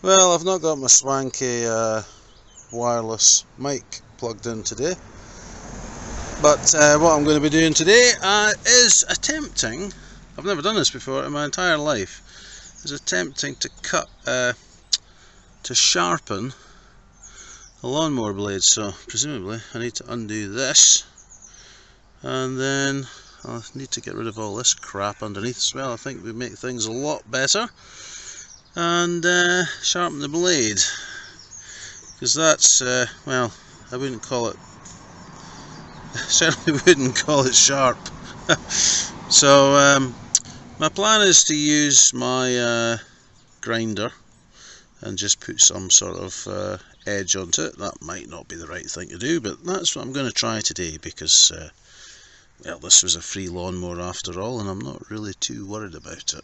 Well, I've not got my swanky wireless mic plugged in today, but what I'm going to be doing today is attempting, I've never done this before in my entire life, is attempting to to sharpen a lawnmower blade. So presumably I need to undo this, and then I'll need to get rid of all this crap underneath as well. I think we make things a lot better, and sharpen the blade, because that's, well, I wouldn't call it, certainly wouldn't call it sharp. So my plan is to use my grinder and just put some sort of edge onto it. That might not be the right thing to do, but that's what I'm going to try today, because well, this was a free lawnmower after all, and I'm not really too worried about it.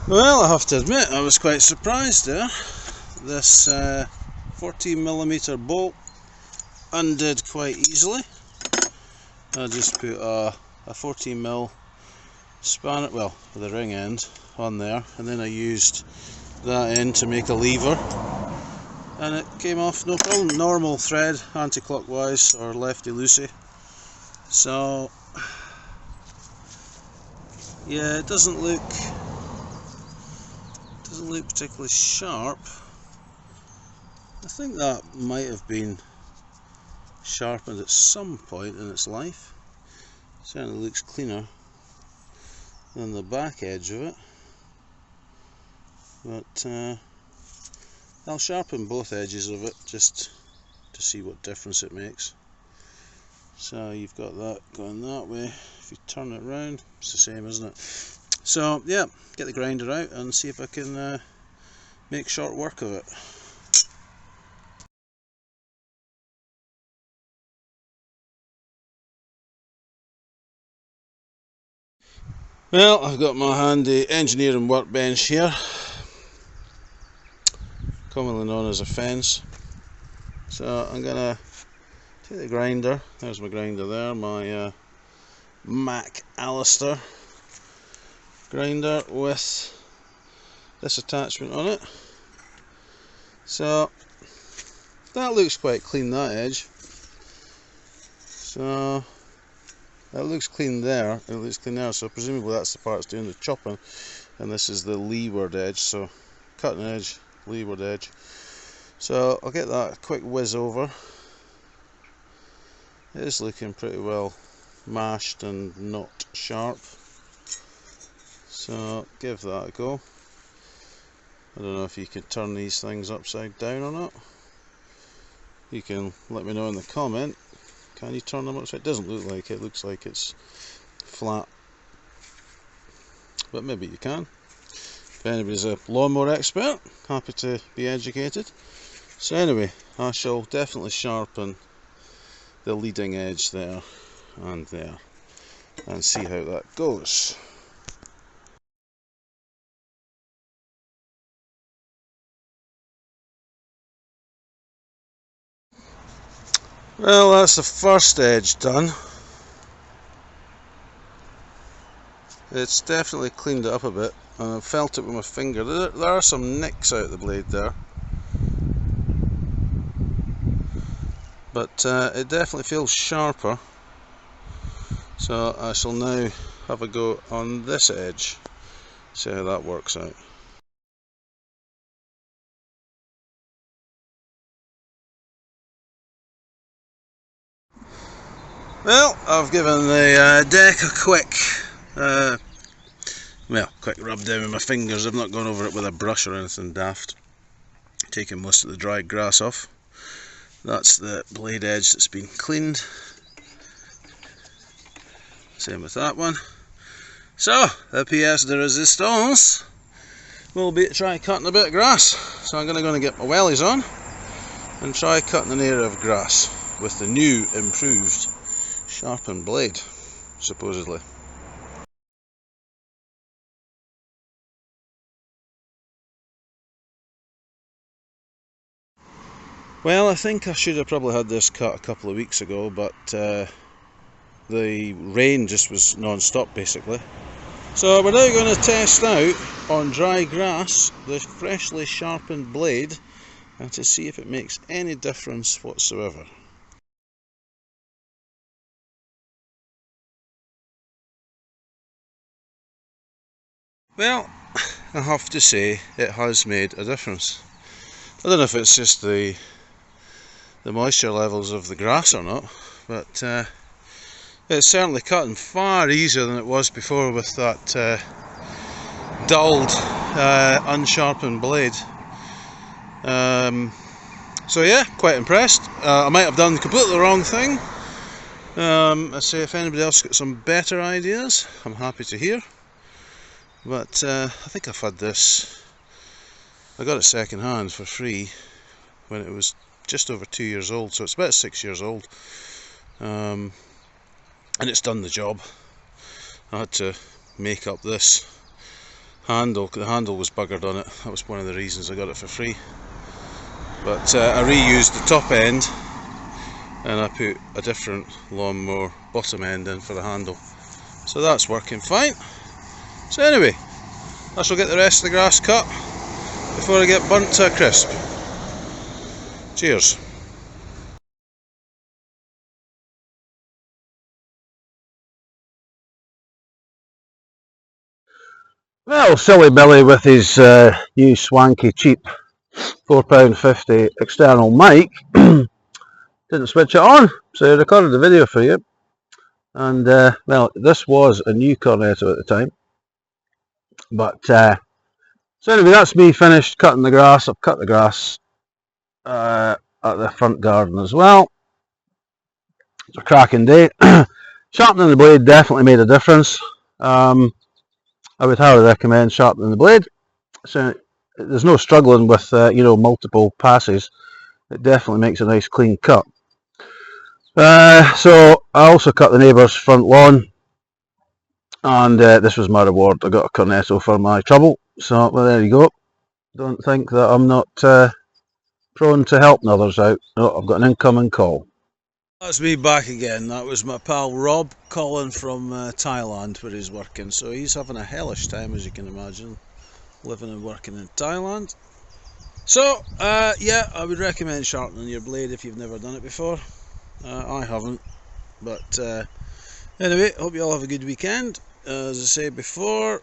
Well, I have to admit, I was quite surprised there. This 14mm bolt undid quite easily. I just put a 14mm spanner, well, with a ring end on there, and then I used that end to make a lever, and it came off no problem. Normal thread, anti-clockwise or lefty-loosey. So yeah, it doesn't look particularly sharp. I think that might have been sharpened at some point in its life. Certainly looks cleaner than the back edge of it, but I'll sharpen both edges of it just to see what difference it makes. So you've got that going that way. If you turn it round, it's the same, isn't it? So yeah, get the grinder out and see if I can make short work of it. Well, I've got my handy engineering workbench here, commonly known as a fence. So I'm gonna take the grinder. There's my grinder there, my Mac Allister grinder with this attachment on it. So that looks quite clean, that edge. So that looks clean there, it looks clean there, so presumably that's the part that's doing the chopping, and this is the leeward edge, so cutting edge, leeward edge. So I'll get that quick whiz over. It is looking pretty well mashed and not sharp, so give that a go. I don't know if you could turn these things upside down or not. You can let me know in the comment. Can you turn them upside? It doesn't look like it. It looks like it's flat, but maybe you can. If anybody's a lawnmower expert, happy to be educated. So anyway, I shall definitely sharpen the leading edge there and there and see how that goes. Well, that's the first edge done. It's definitely cleaned it up a bit, and I've felt it with my finger. There are some nicks out the blade there, but it definitely feels sharper. So I shall now have a go on this edge, see how that works out. Well, I've given the deck a quick rub down with my fingers. I've not gone over it with a brush or anything daft. Taking most of the dried grass off. That's the blade edge that's been cleaned. Same with that one. So, the pièce de résistance will be to try cutting a bit of grass. So I'm going to get my wellies on and try cutting an area of grass with the new improved sharpened blade, supposedly. Well, I think I should have probably had this cut a couple of weeks ago, but the rain just was non-stop basically. So we're now going to test out on dry grass the freshly sharpened blade and to see if it makes any difference whatsoever. Well, I have to say it has made a difference. I don't know if it's just the moisture levels of the grass or not, but it's certainly cutting far easier than it was before with that dulled, unsharpened blade. So yeah, quite impressed. I might have done completely the wrong thing. I say if anybody else got some better ideas, I'm happy to hear. But I think I've had this, I got it second hand for free when it was just over 2 years old, so it's about 6 years old. And it's done the job. I had to make up this handle, the handle was buggered on it. That was one of the reasons I got it for free. But I reused the top end and I put a different lawnmower bottom end in for the handle. So that's working fine. So anyway, I shall get the rest of the grass cut before I get burnt to a crisp. Cheers. Well, silly Billy with his new swanky cheap £4.50 external mic didn't switch it on, so I recorded the video for you. And well, this was a new cornetto at the time, but so anyway, that's me finished cutting the grass. I've cut the grass at the front garden as well. It's a cracking day. Sharpening the blade definitely made a difference. I would highly recommend sharpening the blade. So there's no struggling with multiple passes. It definitely makes a nice clean cut. So I also cut the neighbour's front lawn, and this was my reward. I got a cornetto for my trouble. So well, there you go. Don't think that I'm not prone to helping others out. No, I've got an incoming call. That's me back again. That was my pal Rob calling from Thailand, where he's working. So he's having a hellish time, as you can imagine, living and working in Thailand. So yeah, I would recommend sharpening your blade if you've never done it before. I haven't, but anyway, hope you all have a good weekend. As I said before,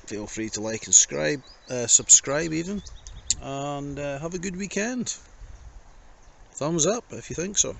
feel free to like and subscribe even, and have a good weekend. Thumbs up if you think so.